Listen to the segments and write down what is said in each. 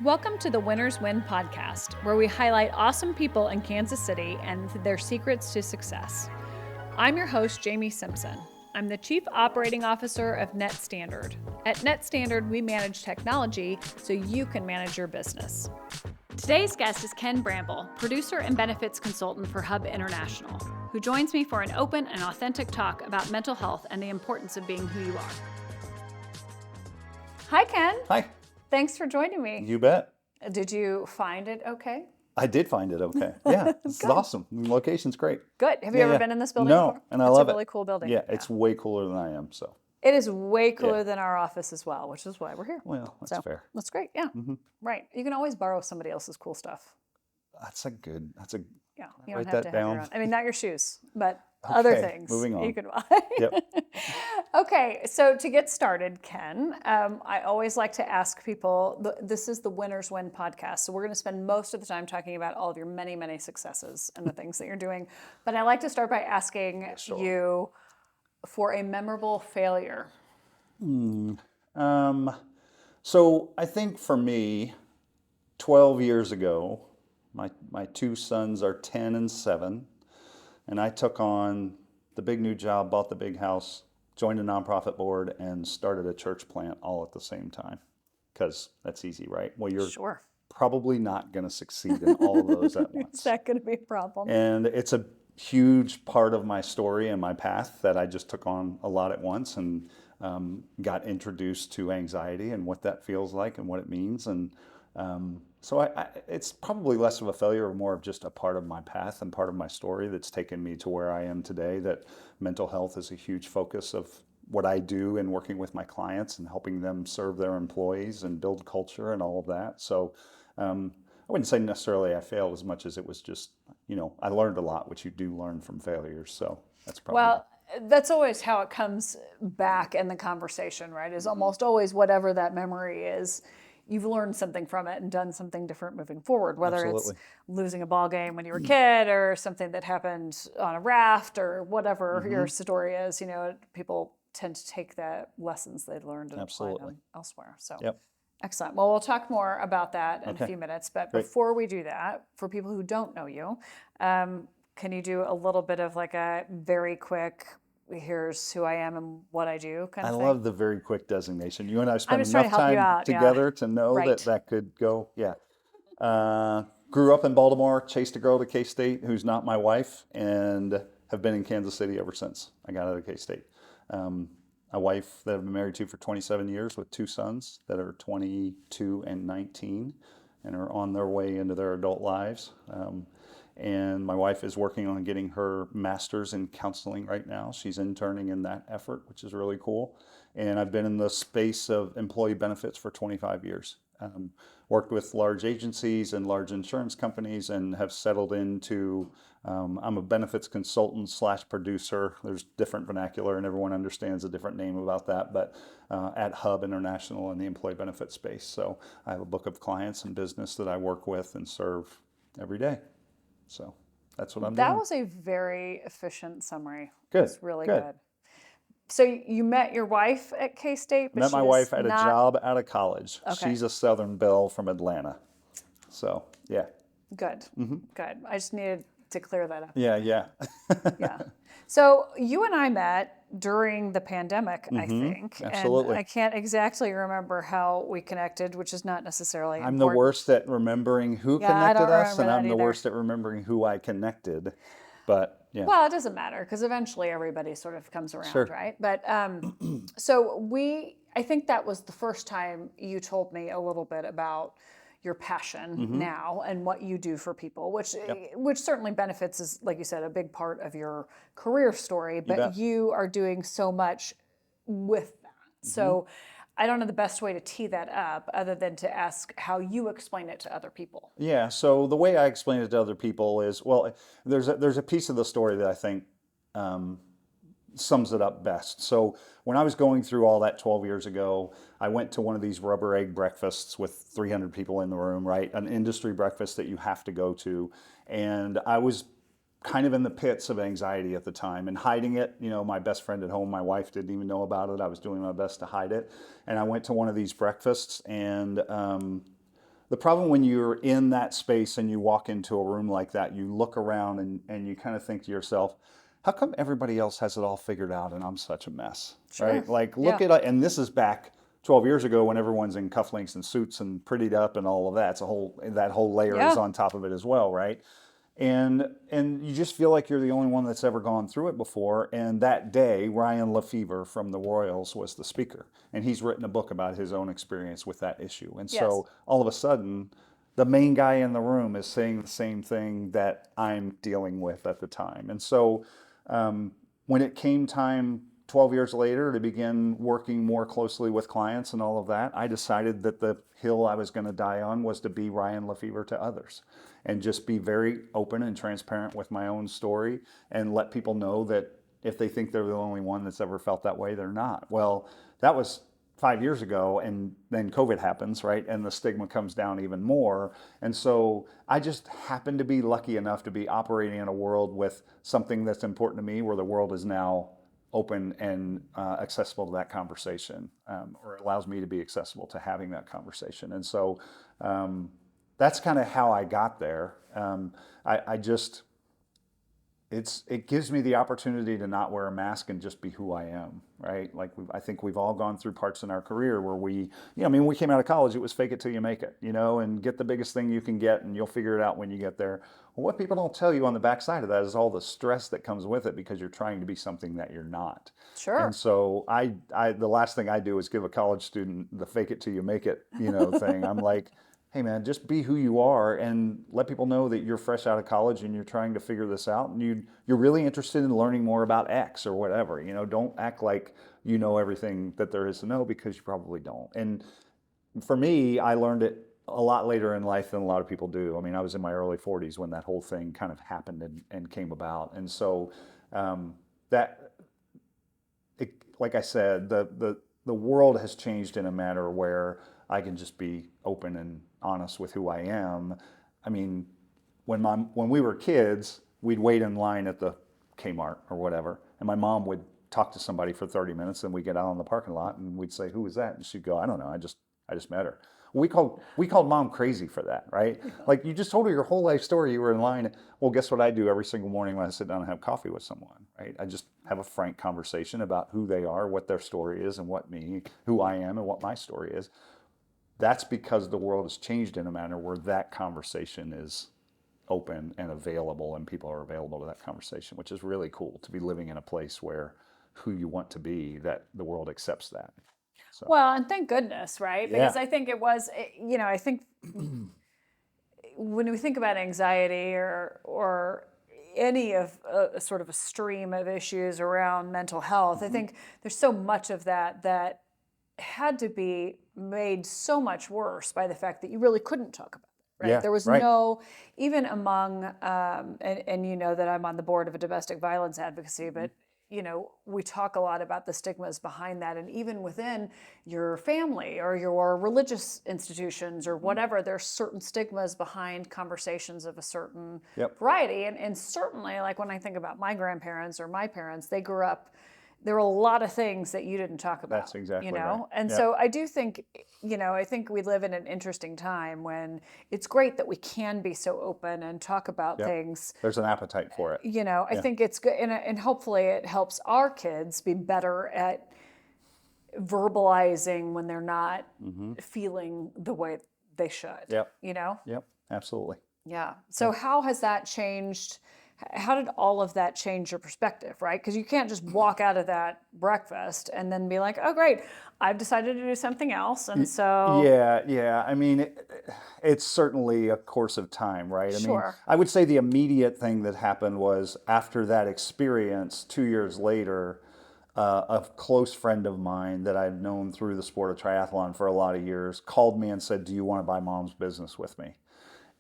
Welcome to the Winners Win podcast, where we highlight awesome people in Kansas City and their secrets to success. I'm your host, Jaime Simpson. I'm the Chief Operating Officer of Net Standard. At Net Standard, we manage technology so you can manage your business. Today's guest is Ken Bramble, producer and benefits consultant for Hub International, who joins me for an open and authentic talk about mental health and the importance of being who you are. Hi, Ken. Hi. Thanks for joining me. You bet. Did you find it okay? I did find it okay. Yeah, it's awesome. The location's great. Good. Have you ever been in this building No, before? and I love it. It's a really cool building. Yeah, it's way cooler than I am, so. It is way cooler than our office as well, which is why we're here. Well, that's fair. That's great, yeah. Right. You can always borrow somebody else's cool stuff. Yeah, you don't write have that to have your down. own. I mean, not your shoes, but other things moving on. you can buy. Yep. Okay, so to get started, Ken, I always like to ask people, this is the Winners Win podcast, so we're going to spend most of the time talking about all of your many, many successes and the things that you're doing. But I like to start by asking you for a memorable failure. So I think for me, 12 years ago, my two sons are 10 and 7, and I took on the big new job, bought the big house, joined a nonprofit board, and started a church plant all at the same time. Because that's easy, right? Well, you're probably not going to succeed in all of those at once. Is that going to be a problem? And it's a huge part of my story and my path that I just took on a lot at once and got introduced to anxiety and what that feels like and what it means. And so it's probably less of a failure or more of just a part of my path and part of my story that's taken me to where I am today, that mental health is a huge focus of what I do in working with my clients and helping them serve their employees and build culture and all of that. So I wouldn't say necessarily I failed as much as it was just, I learned a lot, which you do learn from failures. So that's probably... Well, that's always how it comes back in the conversation, right? Is almost always whatever that memory is, you've learned something from it and done something different moving forward, whether it's losing a ball game when you were a kid or something that happened on a raft or whatever your story is. People tend to take the lessons they've learned and apply them elsewhere. So excellent. Well, we'll talk more about that in a few minutes. But before we do that, for people who don't know you, can you do a little bit of like a very quick, here's who I am and what I do kind of thing? I love the very quick designation. You and I spent enough to time together to know that could go. Yeah. Grew up in Baltimore, chased a girl to K-State who's not my wife, and have been in Kansas City ever since I got out of K-State. A wife that I've been married to for 27 years with two sons that are 22 and 19 and are on their way into their adult lives. And my wife is working on getting her master's in counseling right now. She's interning in that effort, which is really cool. And I've been in the space of employee benefits for 25 years. Worked with large agencies and large insurance companies and have settled into, I'm a benefits consultant / producer. There's different vernacular and everyone understands a different name about that, but at Hub International in the employee benefit space. So I have a book of clients and business that I work with and serve every day. So that's what I'm doing. That was a very efficient summary. Good. It's really good. So you met your wife at K-State? Met my wife at a job out of college. Okay. She's a Southern belle from Atlanta. So, yeah. Good. Good. I just needed to clear that up. Yeah. Yeah. So you and I met during the pandemic, I think. Absolutely. And I can't exactly remember how we connected, which is not necessarily I'm important. the worst at remembering who connected us, and I'm the either. worst at remembering who I connected. But, yeah. Well, it doesn't matter because eventually everybody sort of comes around, right? But so I think that was the first time you told me a little bit about your passion now and what you do for people, which certainly benefits is, like you said, a big part of your career story, but you are doing so much with that. So I don't know the best way to tee that up other than to ask how you explain it to other people. Yeah, so the way I explain it to other people is, well, there's a piece of the story that I think sums it up best. So when I was going through all that 12 years ago, I went to one of these rubber egg breakfasts with 300 people in the room, right? An industry breakfast that you have to go to. And I was kind of in the pits of anxiety at the time and hiding it. My best friend at home, my wife, didn't even know about it. I was doing my best to hide it. And I went to one of these breakfasts and the problem when you're in that space and you walk into a room like that, you look around and you kind of think to yourself, how come everybody else has it all figured out and I'm such a mess, right? Like look at, and this is back 12 years ago when everyone's in cufflinks and suits and prettied up and all of that. It's that whole layer is on top of it as well, right? And you just feel like you're the only one that's ever gone through it before. And that day, Ryan Lefevre from the Royals was the speaker, and he's written a book about his own experience with that issue. And so all of a sudden, the main guy in the room is saying the same thing that I'm dealing with at the time. And so when it came time 12 years later to begin working more closely with clients and all of that, I decided that the hill I was going to die on was to be Ryan Lefevre to others and just be very open and transparent with my own story and let people know that if they think they're the only one that's ever felt that way, they're not. Well, that was 5 years ago, and then COVID happens, right? And the stigma comes down even more. And so I just happen to be lucky enough to be operating in a world with something that's important to me, where the world is now open and accessible to that conversation, or it allows me to be accessible to having that conversation. And so that's kind of how I got there. It gives me the opportunity to not wear a mask and just be who I am, right? Like I think we've all gone through parts in our career where we came out of college, it was fake it till you make it, and get the biggest thing you can get and you'll figure it out when you get there. Well, what people don't tell you on the backside of that is all the stress that comes with it because you're trying to be something that you're not. Sure. And so the last thing I do is give a college student the fake it till you make it, thing. I'm like, hey man, just be who you are and let people know that you're fresh out of college and you're trying to figure this out and you're really interested in learning more about X or whatever. Don't act like you know everything that there is to know, because you probably don't. And for me, I learned it a lot later in life than a lot of people do. I mean, I was in my early 40s when that whole thing kind of happened and came about. And so like I said, the world has changed in a manner where I can just be open and honest with who I am. I mean, when we were kids, we'd wait in line at the Kmart or whatever, and my mom would talk to somebody for 30 minutes, and we'd get out in the parking lot, and we'd say, "Who was that?" And she'd go, "I don't know. I just met her." We called mom crazy for that, right? Like, you just told her your whole life story. You were in line. Well, guess what I do every single morning when I sit down and have coffee with someone, right? I just have a frank conversation about who they are, what their story is, and who I am, and what my story is. That's because the world has changed in a manner where that conversation is open and available, and people are available to that conversation, which is really cool to be living in a place where who you want to be, that the world accepts that. So. Well, and thank goodness, right? Because I think it was, I think when we think about anxiety or any of a sort of a stream of issues around mental health, I think there's so much of that had to be made so much worse by the fact that you really couldn't talk about it, right? Yeah, there was no, even among, and you know that I'm on the board of a domestic violence advocacy, but we talk a lot about the stigmas behind that. And even within your family or your religious institutions or whatever, there's certain stigmas behind conversations of a certain variety. And certainly, like when I think about my grandparents or my parents, they grew up, there were a lot of things that you didn't talk about. That's exactly right. And so I do think, I think we live in an interesting time when it's great that we can be so open and talk about things. There's an appetite for it. I think it's good, and hopefully it helps our kids be better at verbalizing when they're not feeling the way they should. Yep. Yep, absolutely. Yeah. So how has that changed? How did all of that change your perspective, right? Because you can't just walk out of that breakfast and then be like, oh, great, I've decided to do something else. And so... Yeah. I mean, it's certainly a course of time, right? I mean, I would say the immediate thing that happened was after that experience, 2 years later, a close friend of mine that I'd known through the sport of triathlon for a lot of years called me and said, do you want to buy Mom's business with me?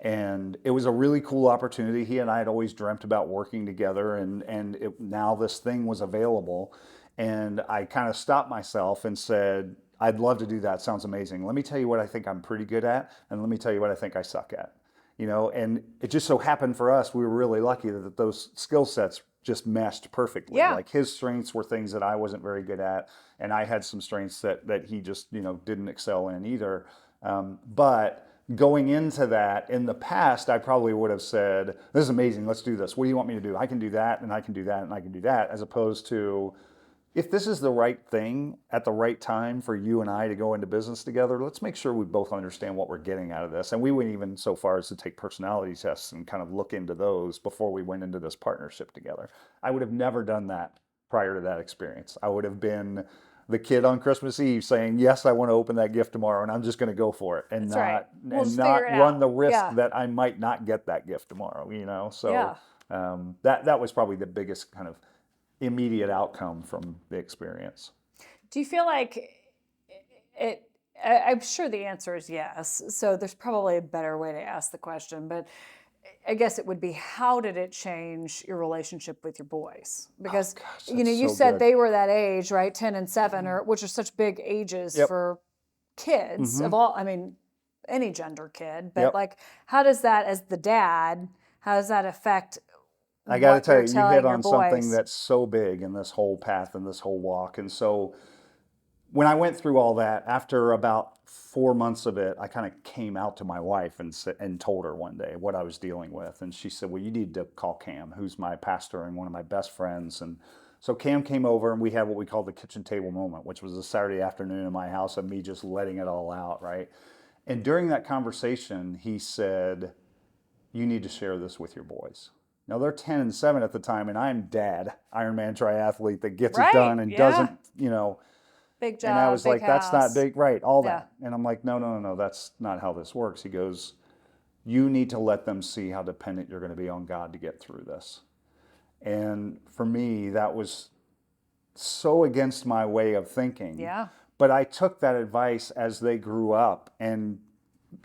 And it was a really cool opportunity. He and I had always dreamt about working together, and now this thing was available. And I kind of stopped myself and said, I'd love to do that. Sounds amazing. Let me tell you what I think I'm pretty good at, and let me tell you what I think I suck at. And it just so happened for us, we were really lucky that those skill sets just meshed perfectly. Yeah. Like, his strengths were things that I wasn't very good at, and I had some strengths that he just, didn't excel in either. But going into that, in the past, I probably would have said, this is amazing, let's do this. What do you want me to do? I can do that, and I can do that, and I can do that, as opposed to, if this is the right thing at the right time for you and I to go into business together, let's make sure we both understand what we're getting out of this. And we went even so far as to take personality tests and kind of look into those before we went into this partnership together. I would have never done that prior to that experience. I would have been the kid on Christmas Eve saying, yes, I want to open that gift tomorrow, and I'm just going to go for it, and not run the risk that I might not get that gift tomorrow, So that was probably the biggest kind of immediate outcome from the experience. Do you feel like I'm sure the answer is yes. So there's probably a better way to ask the question, but I guess it would be, how did it change your relationship with your boys? Because you said they were that age, right? 10 and 7, which are such big ages for kids of all, I mean, any gender kid. But like, how does that, as the dad, how does that affect? I got to tell you, you hit on something that's so big in this whole path and this whole walk. And so when I went through all that, after about 4 months of it, I kind of came out to my wife and told her one day what I was dealing with. And she said, well, you need to call Cam, who's my pastor and one of my best friends. And so Cam came over, and we had what we call the kitchen table moment, which was a Saturday afternoon in my house of me just letting it all out, right? And during that conversation, he said, you need to share this with your boys. Now, they're 10 and 7 at the time, and I'm dad, Ironman triathlete that gets it done and doesn't, Big job, and I was like, house. that's not big, right, all that. And I'm like, no, that's not how this works. He goes, you need to let them see how dependent you're going to be on God to get through this. And for me, that was so against my way of thinking. Yeah. But I took that advice as they grew up and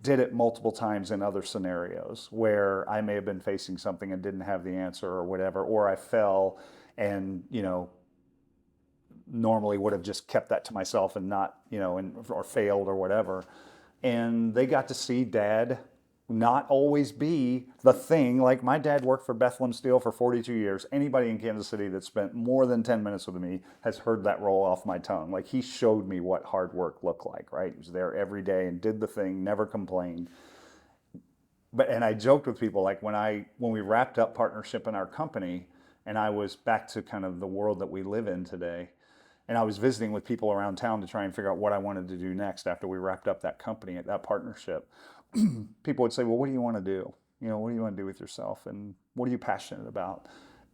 did it multiple times in other scenarios where I may have been facing something and didn't have the answer or whatever, or I fell and, normally would have just kept that to myself and not, or failed or whatever. And they got to see Dad not always be the thing. Like, my dad worked for Bethlehem Steel for 42 years. Anybody in Kansas City that spent more than 10 minutes with me has heard that roll off my tongue. Like, he showed me what hard work looked like, right? He was there every day and did the thing, never complained. And I joked with people, like, when we wrapped up partnership in our company, and I was back to kind of the world that we live in today, and I was visiting with people around town to try and figure out what I wanted to do next after we wrapped up that company, that partnership. People would say, well, what do you want to do? What do you want to do with yourself? And what are you passionate about?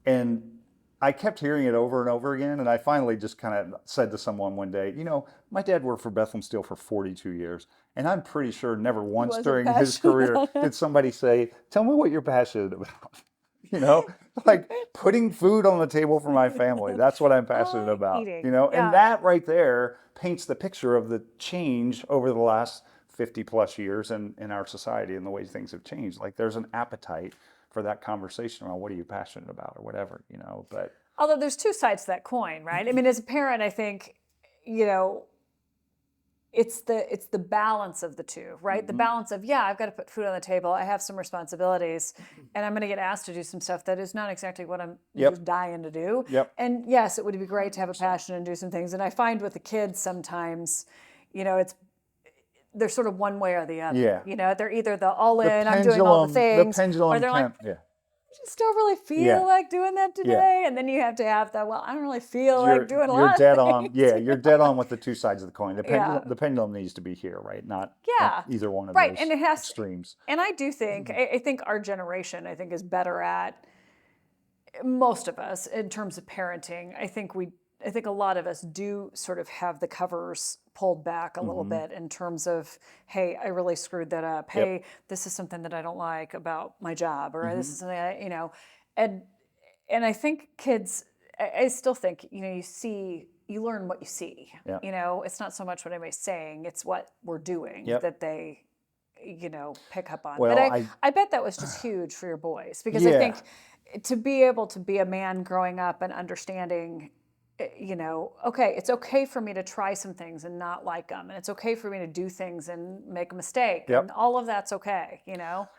And I kept hearing it over and over again. And I finally just kind of said to someone one day, my dad worked for Bethlehem Steel for 42 years. And I'm pretty sure never once during his career did somebody say, tell me what you're passionate about. Like putting food on the table for my family. That's what I'm passionate about. Eating. And that right there paints the picture of the change over the last 50 plus years in our society and the way things have changed. Like, there's an appetite for that conversation around what are you passionate about or whatever, but. Although there's two sides to that coin, right? I mean, as a parent, I think, it's the balance of the two, right? The balance of, I've got to put food on the table. I have some responsibilities, and I'm going to get asked to do some stuff that is not exactly what I'm just dying to do. And yes, it would be great to have a passion and do some things. And I find with the kids sometimes, they're sort of one way or the other. They're either the all in, I'm doing all the things, or they're like, I just don't really feel like doing that today. And then you have to have that, well, I don't really feel like doing a lot of things. You're dead on with the two sides of the coin. The pendulum needs to be here, right? Not either one of those and it has extremes. And I do think, I think our generation, is better at, most of us, in terms of parenting. I think a lot of us do sort of have the covers pulled back a little bit in terms of, hey, I really screwed that up. Hey, this is something that I don't like about my job, or this is something and I think kids, I still think, you learn what you see. It's not so much what anybody's saying, it's what we're doing that they, pick up on. Well, but I bet that was just huge for your boys, because I think to be able to be a man growing up and understanding okay, it's okay for me to try some things and not like them. And it's okay for me to do things and make a mistake. Yep. And all of that's okay,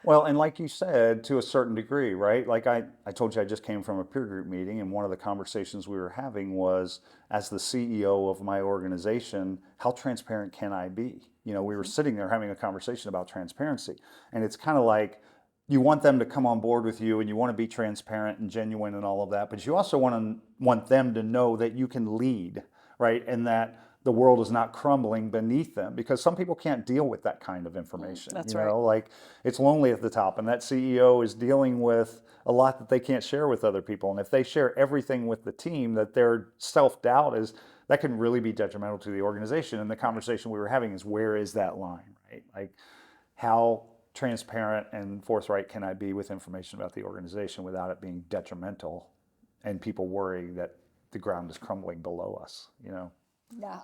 Well, and like you said, to a certain degree, right? Like I told you, I just came from a peer group meeting, and one of the conversations we were having was, as the CEO of my organization, how transparent can I be? We were sitting there having a conversation about transparency. And it's kind of like, you want them to come on board with you and you want to be transparent and genuine and all of that, but you also want them to know that you can lead, right? And that the world is not crumbling beneath them, because some people can't deal with that kind of information. That's right. Like, it's lonely at the top, and that CEO is dealing with a lot that they can't share with other people. And if they share everything with the team, that their self-doubt that can really be detrimental to the organization. And the conversation we were having is, where is that line, right? Like, how transparent and forthright can I be with information about the organization without it being detrimental and people worrying that the ground is crumbling below us, Yeah,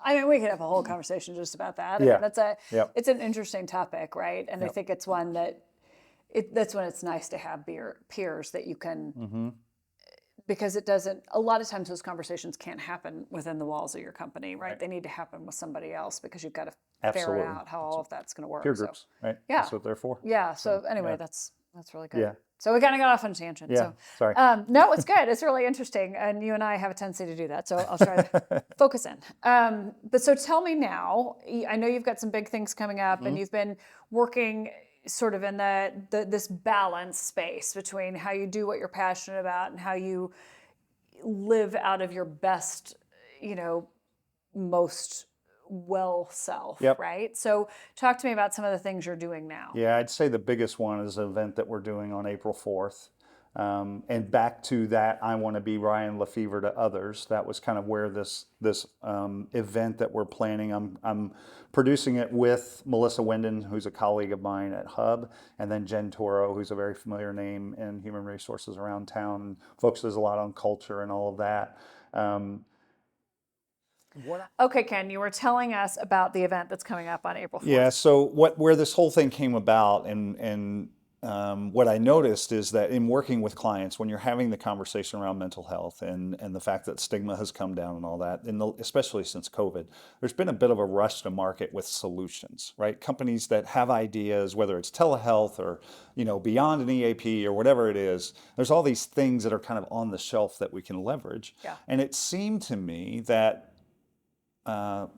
I mean, we could have a whole conversation just about that. Yeah. It's an interesting topic, right? And I think it's one that's when it's nice to have peers that you can, because a lot of times those conversations can't happen within the walls of your company, right? They need to happen with somebody else, because you've got to ferret out how all of that's going to work. Peer groups, right? Yeah. That's what they're for. Yeah. So anyway, that's really good. Yeah. So we kind of got off on a tangent. Yeah. So, Sorry. no, it's good. It's really interesting. And you and I have a tendency to do that. So I'll try to focus in. But so tell me now, I know you've got some big things coming up, and you've been working sort of in this balance space between how you do what you're passionate about and how you live out of your best, most well self, right? So talk to me about some of the things you're doing now. Yeah, I'd say the biggest one is an event that we're doing on April 4th. And back to that, I want to be Ryan Lefevre to others. That was kind of where this event that we're planning. I'm producing it with Melissa Winden, who's a colleague of mine at Hub, and then Jen Toro, who's a very familiar name in human resources around town, and focuses a lot on culture and all of that. Okay, Ken, you were telling us about the event that's coming up on April 4th. Yeah, so where this whole thing came about, and what I noticed is that in working with clients, when you're having the conversation around mental health and the fact that stigma has come down and all that, especially since COVID, there's been a bit of a rush to market with solutions, right? Companies that have ideas, whether it's telehealth or beyond an EAP or whatever it is, there's all these things that are kind of on the shelf that we can leverage. Yeah. And it seemed to me that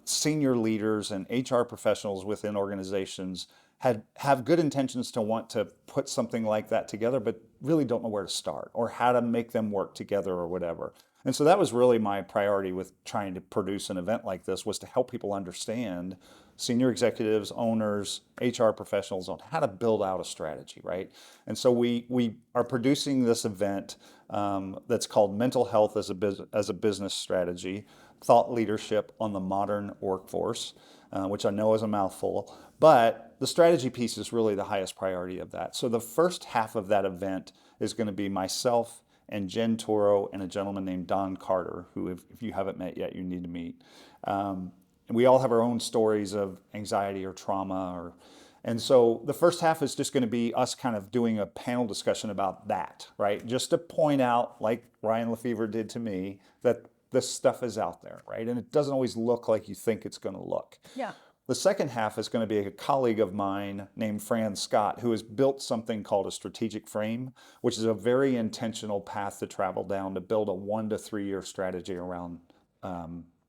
senior leaders and HR professionals within organizations have good intentions to want to put something like that together, but really don't know where to start or how to make them work together or whatever. And so that was really my priority with trying to produce an event like this, was to help people understand, senior executives, owners, HR professionals, on how to build out a strategy, right? And so we are producing this event that's called Mental Health as a Business Strategy, Thought Leadership on the Modern Workforce, which I know is a mouthful, but the strategy piece is really the highest priority of that. So the first half of that event is going to be myself and Jen Toro and a gentleman named Don Carter, who, if you haven't met yet, you need to meet. And we all have our own stories of anxiety or trauma, and so the first half is just going to be us kind of doing a panel discussion about that, right? Just to point out, like Ryan Lefevre did to me, that this stuff is out there, right? And it doesn't always look like you think it's going to look. Yeah. The second half is going to be a colleague of mine named Fran Scott, who has built something called a strategic frame, which is a very intentional path to travel down to build a 1 to 3 year strategy around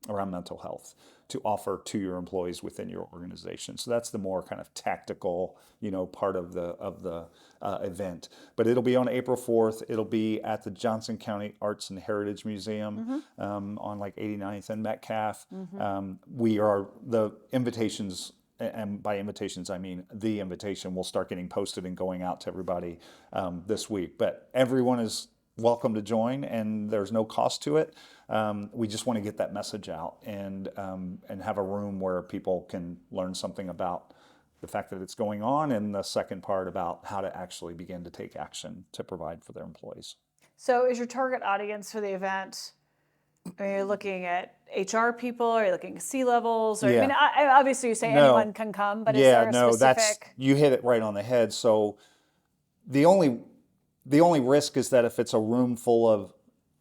mental health to offer to your employees within your organization. So that's the more kind of tactical, part of the event. But it'll be on April 4th. It'll be at the Johnson County Arts and Heritage Museum on like 89th and Metcalf. The invitations, and by invitations I mean the invitation, will start getting posted and going out to everybody this week. But everyone is welcome to join, and there's no cost to it. We just want to get that message out and have a room where people can learn something about the fact that it's going on, and the second part about how to actually begin to take action to provide for their employees. So is your target audience for the event, are you looking at HR people? Are you looking at C-levels? Yeah. I mean, obviously you say anyone can come, but is there a specific... You hit it right on the head. So the only risk is that if it's a room full of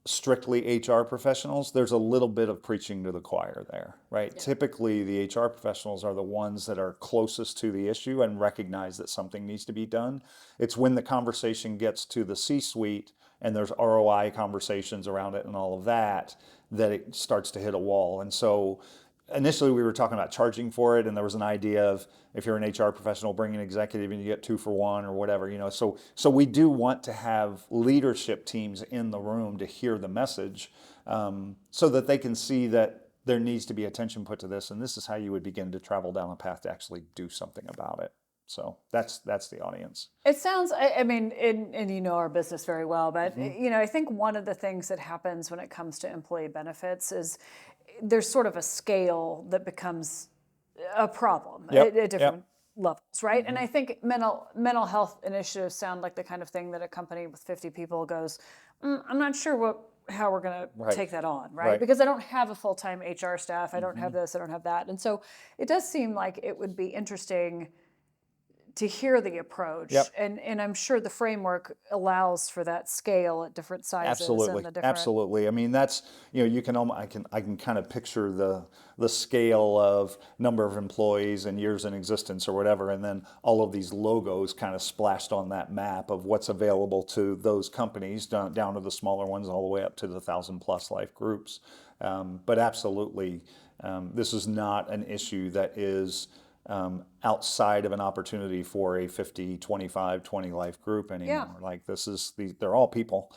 strictly HR professionals, there's a little bit of preaching to the choir there, right? Yeah. Typically, the HR professionals are the ones that are closest to the issue and recognize that something needs to be done. It's when the conversation gets to the C-suite and there's ROI conversations around it and all of that, that it starts to hit a wall. And so initially we were talking about charging for it, and there was an idea of, if you're an HR professional, bring an executive and you get 2 for 1 or whatever, you know. So we do want to have leadership teams in the room to hear the message, so that they can see that there needs to be attention put to this, and this is how you would begin to travel down a path to actually do something about it. So that's the audience. It sounds, I mean, and you know our business very well, but you know, I think one of the things that happens when it comes to employee benefits is there's sort of a scale that becomes a problem at different levels, right? And I think mental health initiatives sound like the kind of thing that a company with 50 people goes, I'm not sure how we're going to take that on, right? Because I don't have a full-time HR staff, I don't have this, I don't have that. And so it does seem like it would be interesting to hear the approach, and I'm sure the framework allows for that scale at different sizes. Absolutely, and the different... absolutely. I mean, that's, you know, you can I can kind of picture the scale of number of employees and years in existence or whatever, and then all of these logos kind of splashed on that map of what's available to those companies, down to the smaller ones, all the way up to the 1,000+ life groups. But absolutely, this is not an issue that is outside of an opportunity for a 50, 25, 20 life group anymore. Like, they're all people.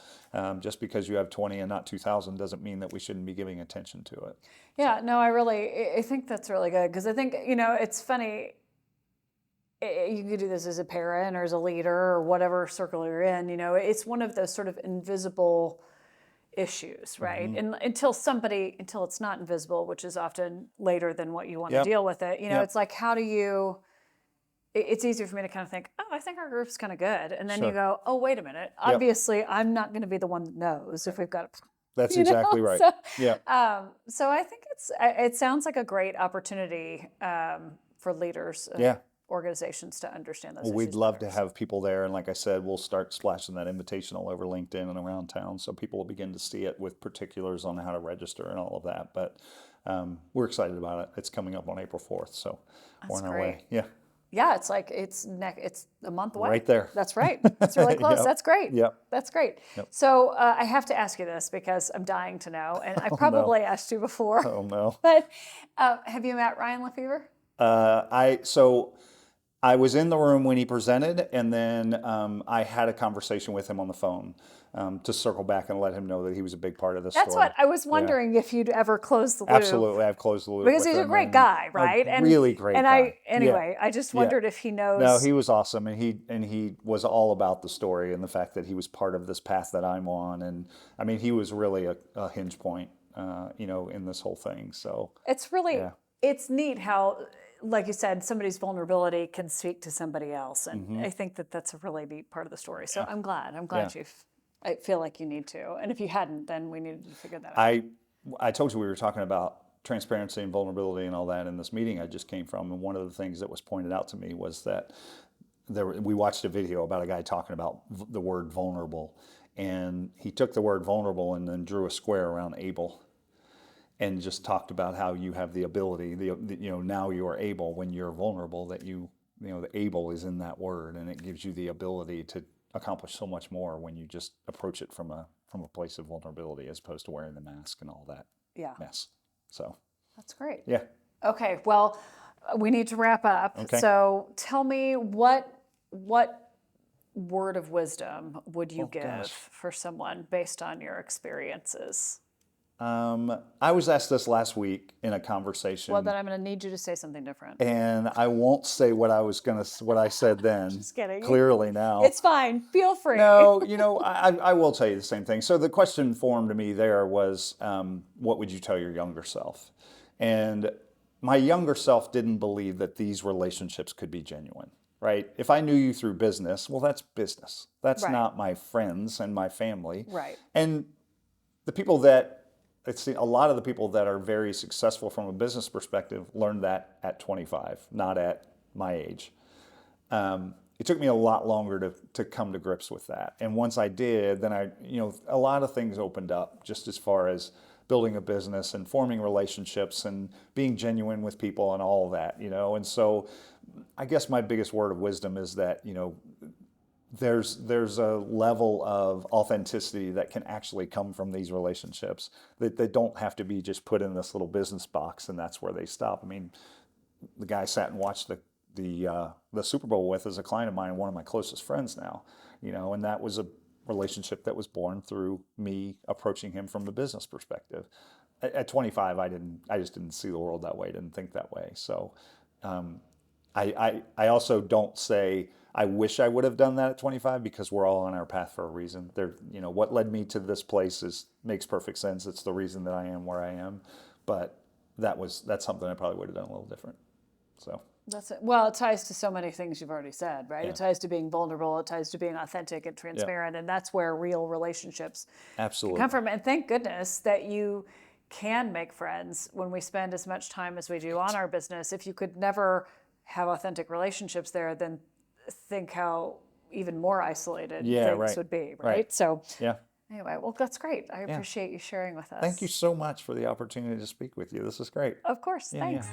Just because you have 20 and not 2,000 doesn't mean that we shouldn't be giving attention to it. Yeah, no, I think that's really good, because I think, you know, it's funny, you could do this as a parent or as a leader or whatever circle you're in, you know, it's one of those sort of invisible issues, right? And until it's not invisible, which is often later than what you want to deal with it, you know, it's like, how do you, it's easier for me to kind of think, oh, I think our group's kind of good. And then you go, oh, wait a minute. Obviously, I'm not going to be the one that knows if we've got a... That's exactly right. So, so I think it sounds like a great opportunity for leaders organizations to understand those issues. We'd love to have people there, and like I said, we'll start splashing that invitational over LinkedIn and around town, so people will begin to see it with particulars on how to register and all of that. But we're excited about it. It's coming up on April 4th, so we're on our way. Yeah, it's like it's a month away. Right there. That's right. That's really close. That's great. That's great. So I have to ask you this because I'm dying to know, and I probably asked you before. Oh no. But have you met Ryan Lefevre? I was in the room when he presented, and then I had a conversation with him on the phone to circle back and let him know that he was a big part of this story. That's what I was wondering, if you'd ever closed the loop. Absolutely, I've closed the loop. Because he's a great guy, right? And really great guy. I just wondered if he knows. No, he was awesome, and he was all about the story and the fact that he was part of this path that I'm on, and I mean, he was really a hinge point, you know, in this whole thing. So it's really it's neat how, like you said, somebody's vulnerability can speak to somebody else. And I think that that's a really neat part of the story. So I'm glad I feel like you need to. And if you hadn't, then we needed to figure that out. I told you we were talking about transparency and vulnerability and all that in this meeting I just came from. And one of the things that was pointed out to me was that we watched a video about a guy talking about the word vulnerable. And he took the word vulnerable and then drew a square around able. And just talked about how you have the ability, you know, now you are able when you're vulnerable, that you know, the able is in that word, and it gives you the ability to accomplish so much more when you just approach it from a place of vulnerability as opposed to wearing the mask and all that mess. So that's great. Yeah. Okay. Well, we need to wrap up. Okay. So tell me what word of wisdom would you give for someone based on your experiences? I was asked this last week in a conversation. Well, then I'm going to need you to say something different. And I won't say what I said then. Just kidding. Clearly now. It's fine. Feel free. No, you know, I will tell you the same thing. So the question formed to me there was, what would you tell your younger self? And my younger self didn't believe that these relationships could be genuine. Right? If I knew you through business, well, that's business. That's not my friends and my family. Right. And the people that a lot of the people that are very successful from a business perspective learned that at 25, not at my age. it took me a lot longer to come to grips with that. And once I did, then a lot of things opened up just as far as building a business and forming relationships and being genuine with people and all of that, And so I guess my biggest word of wisdom is that, there's a level of authenticity that can actually come from these relationships that they don't have to be just put in this little business box and that's where they stop. I mean, the guy I sat and watched the Super Bowl with is a client of mine and one of my closest friends now, and that was a relationship that was born through me approaching him from the business perspective. At 25, I just didn't see the world that way, didn't think that way. So I also don't say I wish I would have done that at 25 because we're all on our path for a reason. What led me to this place makes perfect sense. It's the reason that I am where I am, but that's something I probably would have done a little different. So that's it. Well, it ties to so many things you've already said, right? Yeah. It ties to being vulnerable. It ties to being authentic and transparent, and that's where real relationships absolutely come from. And thank goodness that you can make friends when we spend as much time as we do on our business. If you could never have authentic relationships there, then think how even more isolated things would be, right? So anyway, well, that's great. I appreciate you sharing with us. Thank you so much for the opportunity to speak with you. This is great. Of course. Thanks.